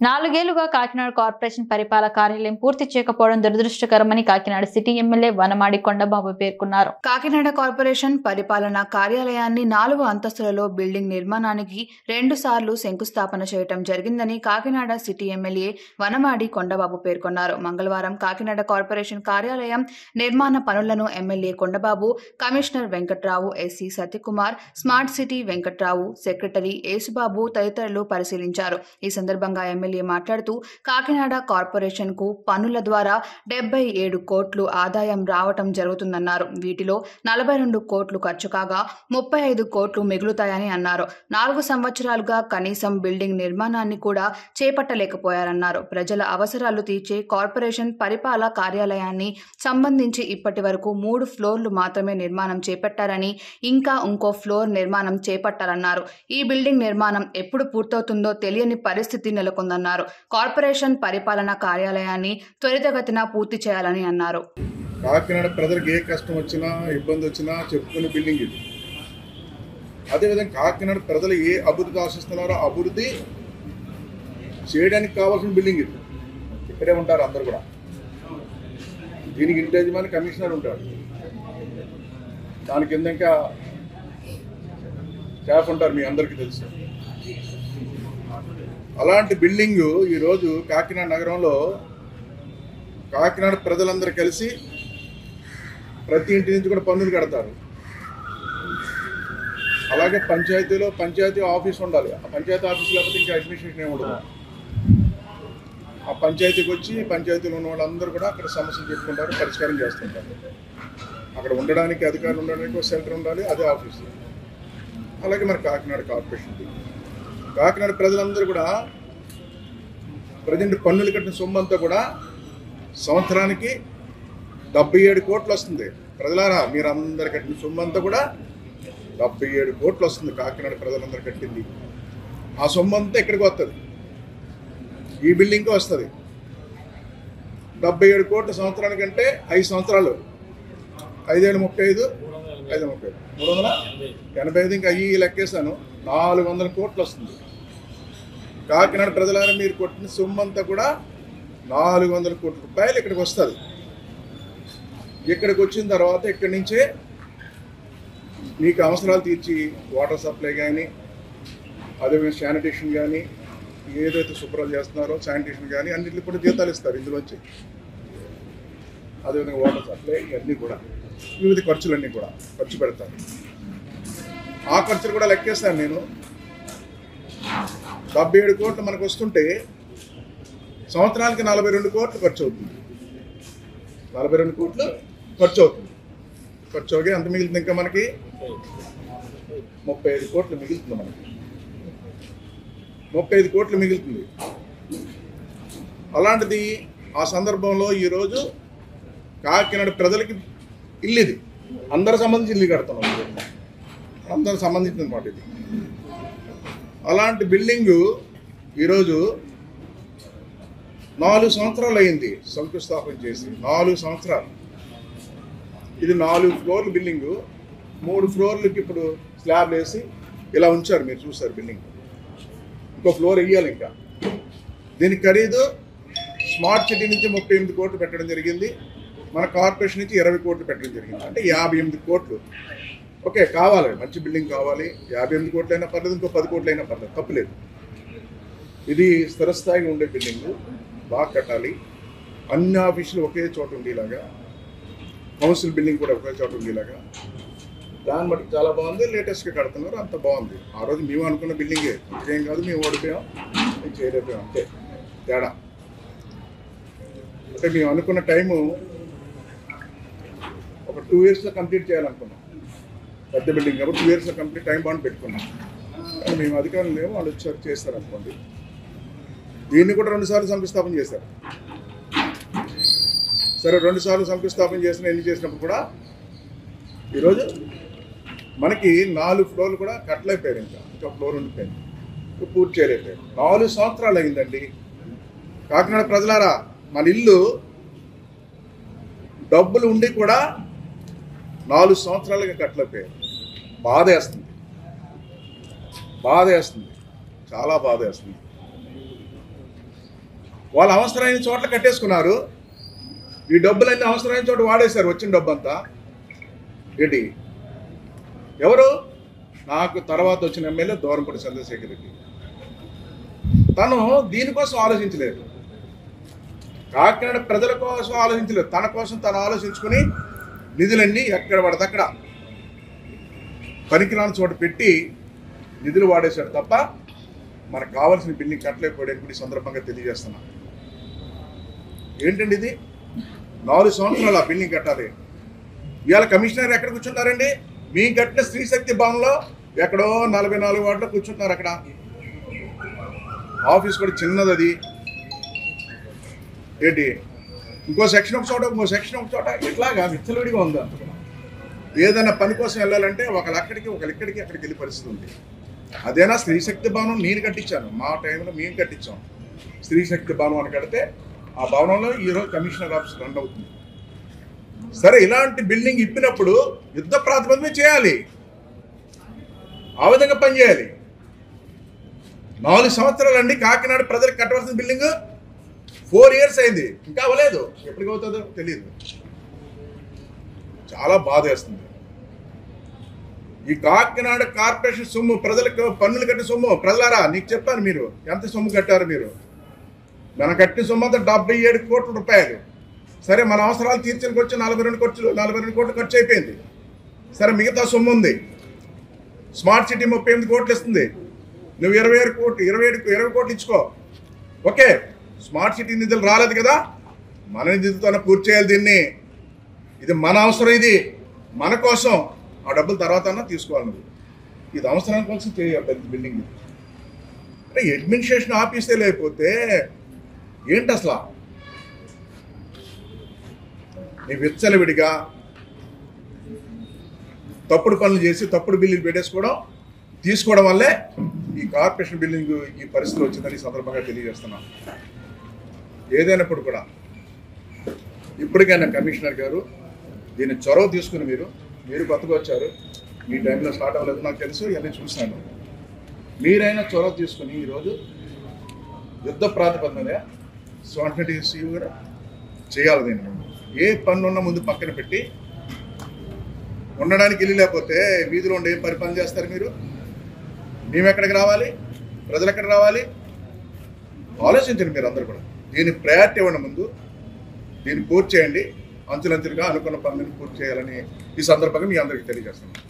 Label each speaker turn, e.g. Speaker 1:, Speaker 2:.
Speaker 1: నాలుగేళ్లుగా కాకినాడ కార్పొరేషన్ పరిపాలన కార్యాలయం పూర్తి చేయకపోవడం దురదృష్టకరమని కాకినాడ సిటీ ఎమ్మెల్యే వనమాడి కొండబాబు పేర్కొన్నారు.
Speaker 2: కాకినాడ కార్పొరేషన్ పరిపాలన కార్యాలయాన్ని 4 అంతస్తులలో బిల్డింగ్ నిర్మాణానికి 2 సార్లు శంకుస్థాపన చేయడం జరిగిందని కాకినాడ సిటీ ఎమ్మెల్యే వనమాడి కొండబాబు పేర్కొన్నారు. మంగళవారం కాకినాడ కార్పొరేషన్ కార్యాలయం నిర్మాణ పనులను MLA Kondababu, commissioner Venkatrao, SC Satyakumar, smart city Venkatrao, secretary Yesubabu తదితరులు పరిశీలించారు. ఈ సందర్భంగా ఎమ్మెల్యే మాట్లాడుతూ కాకినాడ కార్పొరేషన్ కు పన్నుల ద్వారా 77 కోట్లు ఆదాయం రావటం జరుగుతుందన్నారు. వీటిలో 42 కోట్లు ఖర్చు కాగా 35 కోట్లు మిగులుతాయని అన్నారు. 4 సంవత్సరాలుగా కనీసం బిల్డింగ్ నిర్మాణాన్ని కూడా చేపట్టలేకపోయారన్నారు. ప్రజల అవసరాలు తీర్చే కార్పొరేషన్ పరిపాలన కార్యాలయాన్ని సంబంధించి ఇప్పటి వరకు 3 ఫ్లోర్లు మాత్రమే నిర్మాణం చేపట్టారని, ఇంకా ఇంకో ఫ్లోర్ నిర్మాణం చేపట్టాలన్నారు. ఈ బిల్డింగ్ నిర్మాణం ఎప్పుడు పూర్తవుతుందో తెలియని పరిస్థితి నెలకొందన్నారు. కార్పొరేషన్ పరిపాలన కార్యాలయాన్ని త్వరితగతిన పూర్తి చేయాలని అన్నారు.
Speaker 3: కాకినాడ ప్రజలకు ఏ కష్టం వచ్చినా ఇబ్బంది వచ్చినా చెప్పుకునే బిల్డింగ్ ఇది. అదేవిధంగా కాకినాడ ప్రజలు ఏ అభివృద్ధి ఆశిస్తున్నారో అభివృద్ధి చేయడానికి కావాల్సిన బిల్డింగ్ ఇది. ఇక్కడే ఉంటారు అందరు కూడా. దీనికి ఇంటి యజమాని కమిషనర్ ఉంటాడు, దాని కింద ఇంకా స్టాఫ్ ఉంటారు, మీ అందరికీ తెలుసు. అలాంటి బిల్డింగు ఈరోజు కాకినాడ నగరంలో కాకినాడ ప్రజలందరూ కలిసి ప్రతి ఇంటి నుంచి కూడా పన్నులు కడతారు. అలాగే పంచాయతీలో పంచాయతీ ఆఫీస్ ఉండాలి. ఆ పంచాయతీ ఆఫీస్ లేకపోతే ఇంకా అడ్మినిస్ట్రేషన్ ఏమి ఉండదు. ఆ పంచాయతీకి వచ్చి పంచాయతీలో ఉన్న వాళ్ళందరూ కూడా అక్కడ సమస్యలు చెప్పుకుంటారు, పరిష్కారం చేస్తుంటారు. అక్కడ ఉండడానికి అధికారులు ఉండడానికి ఒక సెంటర్ ఉండాలి, అదే ఆఫీసు. అలాగే మరి కాకినాడ కార్పొరేషన్ కాకినాడ ప్రజలందరూ కూడా ప్రజెంట్ పన్నులు కట్టిన సొమ్ము అంతా కూడా సంవత్సరానికి 77 కోట్లు వస్తుంది. ప్రజలారా, మీరు అందరు కట్టిన సొమ్ము అంతా కూడా 77 కోట్లు వస్తుంది. కాకినాడ ప్రజలందరూ కట్టింది ఆ సొమ్ము అంతా ఎక్కడికి వస్తుంది? ఈ బిల్డింగ్కి వస్తుంది. 77 కోట్ల సంవత్సరానికంటే 5 సంవత్సరాలు, 5 ఏళ్ళు 35, 5 30, 385, ఇంకా అయ్యి లెక్కేసాను, 400 కోట్లు వస్తుంది. కాకినాడ ప్రజలారా, మీరు కొట్టిన సొమ్ము అంతా కూడా 400 కోట్ల రూపాయలు ఇక్కడికి వస్తుంది. ఇక్కడికి వచ్చిన తర్వాత ఇక్కడి నుంచే మీకు అవసరాలు తీర్చి వాటర్ సప్లై కానీ, అదేవిధంగా శానిటేషన్ కానీ, ఏదైతే శుభ్రం చేస్తున్నారో శానిటేషన్ కానీ అన్నింటికి కూడా జీతాలు ఇస్తారు ఇందులోంచి. అదేవిధంగా వాటర్ సప్లై ఇవన్నీ కూడా వివిధ ఖర్చులన్నీ కూడా ఖర్చు పెడతారు. ఆ ఖర్చులు కూడా లెక్కేస్తాను నేను. 77 కోట్లు మనకు వస్తుంటే సంవత్సరానికి 42 కోట్లు ఖర్చు అవుతుంది. 42 కోట్లు ఖర్చు అవుతుంది. ఖర్చు అవుతే ఎంత మిగులుతుంది? ఇంకా మనకి 35 కోట్లు మిగులుతుంది. మనకి 35 కోట్లు మిగులుతుంది. అలాంటిది ఆ సందర్భంలో ఈరోజు కాకినాడ ప్రజలకి ఇల్లు ఇది, అందరు సంబంధించి ఇల్లు కడుతున్నాం, అందరు సంబంధించిన మాట ఇది. అలాంటి బిల్డింగు ఈరోజు 4 సంవత్సరాలు అయింది శంకుస్థాపన చేసి. 4 సంవత్సరాలు. ఇది 4 ఫ్లోర్ల బిల్డింగు. 3 ఫ్లోర్లకి ఇప్పుడు స్లాబ్ వేసి ఇలా ఉంచారు, మీరు చూసారు బిల్డింగ్. ఇంకో ఫ్లోర్ వేయాలి. ఇంకా దీనికి ఖరీదు స్మార్ట్ సిటీ నుంచి 38 కోట్లు పెట్టడం జరిగింది. మన కార్పొరేషన్ నుంచి 20 కోట్లు పెట్టడం జరిగింది. అంటే 58 కోట్లు. ఓకే, కావాలి, మంచి బిల్డింగ్ కావాలి. 58 కోట్లు అయినా పర్లేదు, ఇంకో 10 కోట్లు అయినా పర్లేదు, తప్పులేదు. ఇది స్థిరస్థాయిగా ఉండే బిల్డింగు, బాగా కట్టాలి. అన్ని ఆఫీసులు ఒకే చోట ఉండేలాగా, కౌన్సిల్ బిల్డింగ్ కూడా ఒకే చోట ఉండేలాగా. దాన్ని బట్టి చాలా బాగుంది. లేటెస్ట్గా కడుతున్నారు, అంత బాగుంది. ఆ రోజు మేము అనుకున్న బిల్డింగే, ఇంకేం కాదు, మేము ఓడిపోయాం, మేము చేయలేకపోయాం, అంతే తేడా. అంటే మేము అనుకున్న టైము ఒక 2 ఇయర్స్లో కంప్లీట్ చేయాలనుకున్నాం. పెద్ద బిల్డింగ్ కాబట్టి 2 ఇయర్స్లో కంప్లీట్ టైం బాండ్ పెట్టుకున్నాం. కానీ మేము అధికారులు లేవు, వాళ్ళు వచ్చారు చేస్తారనుకోండి. దీన్ని కూడా 2 సార్లు శంకుస్థాపన చేశారు. సరే, 2 సార్లు శంకుస్థాపన చేసిన ఎన్ని చేసినప్పుడు కూడా ఈరోజు మనకి 4 ఫ్లోర్లు కూడా కట్టలేకపోయారు. ఇంకా ఫ్లోర్ ఉండిపోయింది, పూర్తి చేయలేకపోయారు. 4 సంవత్సరాలు అయిందండి. కాకినాడ ప్రజలారా, మన ఇల్లు డబ్బులు ఉండి కూడా 4 సంవత్సరాలుగా కట్టలేకపోయారు. బాధ వేస్తుంది, చాలా బాధ వేస్తుంది. వాళ్ళు అవసరమైన చోట్ల కట్టేసుకున్నారు. ఈ డబ్బులన్నీ అవసరమైన చోట వాడేశారు. వచ్చిన డబ్బు అంతా ఏంటి? ఎవరు? నాకు తర్వాత వచ్చిన ఎమ్మెల్యే దూరంపూడి చంద్రశేఖర్ రెడ్డి. తను దీనికోసం ఆలోచించలేదు, కాకినాడ ప్రజల కోసం ఆలోచించలేదు, తన కోసం తను ఆలోచించుకుని నిధులన్నీ ఎక్కడ పడితే అక్కడ పనికిరాని చోట పెట్టి నిధులు వాడేశాడు తప్ప మనకు కావాల్సిన బిల్డింగ్ కట్టలేకపోయాడని కూడా ఈ సందర్భంగా తెలియజేస్తున్నా. ఏంటండి ఇది? 4 సంవత్సరాలు ఆ బిల్డింగ్ కట్టాలి. ఇవాళ కమిషనర్ ఎక్కడ కూర్చుంటారండి? మీ కట్టిన స్త్రీశక్తి భవన్లో ఎక్కడో 44 వార్డులో కూర్చుంటున్నారు. అక్కడ ఆఫీస్ కూడా చిన్నది. అది ఏంటి? ఇంకో సెక్షన్ ఒక చోట, ఇంకో సెక్షన్ ఒక చోట, ఇట్లాగా విచ్చలవిడిగా ఉంది. అంత ఏదైనా పని కోసం వెళ్ళాలంటే ఒకళ్ళు అక్కడికి ఒకళ్ళు ఇక్కడికి అక్కడికి వెళ్ళే పరిస్థితి ఉంది. అదేనా స్త్రీశక్తి భవనం నేను కట్టించాను, మా టైంలో మేము కట్టించాం. స్త్రీశక్తి భవనం అని కడితే ఆ భవనంలో ఈరోజు కమిషనర్ ఆఫీస్ రన్ అవుతుంది. సరే, ఇలాంటి బిల్డింగ్ ఇప్పినప్పుడు యుద్ధ ప్రాతిపదిక చేయాలి, ఆ విధంగా పనిచేయాలి. 4 సంవత్సరాలు అండి కాకినాడ ప్రజలకు కట్టవలసిన బిల్డింగ్ 4 years అయింది, ఇంకా అవ్వలేదు. ఎప్పటికి అవుతుందో తెలియదు. చాలా బాధ వేస్తుంది. ఈ కాకినాడ కార్పొరేషన్ సొమ్ము, ప్రజలకు పన్నులు కట్టిన సొమ్ము. ప్రజలారా, నీకు చెప్పాను, మీరు ఎంత సొమ్ము కట్టారు? మీరు మనం కట్టిన సొమ్ము అంతా 77 కోట్ల రూపాయలు. సరే, మన అవసరాలు తీర్చడానికి వచ్చి 42 కోట్లు ఖర్చు అయిపోయింది. సరే, మిగతా సొమ్ము ఉంది. స్మార్ట్ సిటీ 38 కోట్లు ఇస్తుంది. నువ్వు 20 కోట్లు ఇచ్చుకో. ఓకే, స్మార్ట్ సిటీ నిధులు రాలేదు కదా, మన నిధులతోనే పూర్తి చేయాలి దీన్ని. ఇది మన అవసరం, ఇది మన కోసం. ఆ డబ్బులు తర్వాత తీసుకోవాలి. నువ్వు ఇది అవసరం కోసం చేయాలి బిల్డింగ్. అంటే అడ్మినిస్ట్రేషన్ ఆఫీసే లేకపోతే ఏంటి అసలు? నీ విచ్చలవిడిగా తప్పుడు పనులు చేసి తప్పుడు బిల్లులు పెట్టేసుకోవడం, తీసుకోవడం వల్లే ఈ కార్పొరేషన్ బిల్డింగ్ ఈ పరిస్థితి వచ్చిందని సందర్భంగా తెలియజేస్తున్నాను. ఏదైనప్పుడు కూడా ఇప్పటికైనా కమిషనర్ గారు దీన్ని చొరవ తీసుకుని, మీరు కొత్తగా వచ్చారు, మీ టైంలో స్టార్ట్ అవ్వలేదు నాకు తెలుసు, ఇవన్నీ చూశాను. మీరైనా చొరవ తీసుకుని ఈరోజు యుద్ధ ప్రాతిపదికన స్వాంటిటీ కూడా చేయాలి. దీన్ని ఏ పన్ను ఉన్నా ముందు పక్కన పెట్టి, ఉండడానికి ఇల్లు లేకపోతే వీధిలో ఉండే ఏం పని చేస్తారు మీరు? మేము ఎక్కడికి రావాలి? ప్రజలు ఎక్కడ రావాలి? ఆలోచించండి మీరు అందరూ కూడా. దీన్ని ప్రయారిటీ ఇవ్వండి. ముందు దీన్ని పూర్తి చేయండి. అంచులంచులుగా అనుకున్న పనులను పూర్తి చేయాలని ఈ సందర్భంగా మీ అందరికీ తెలియజేస్తున్నాను.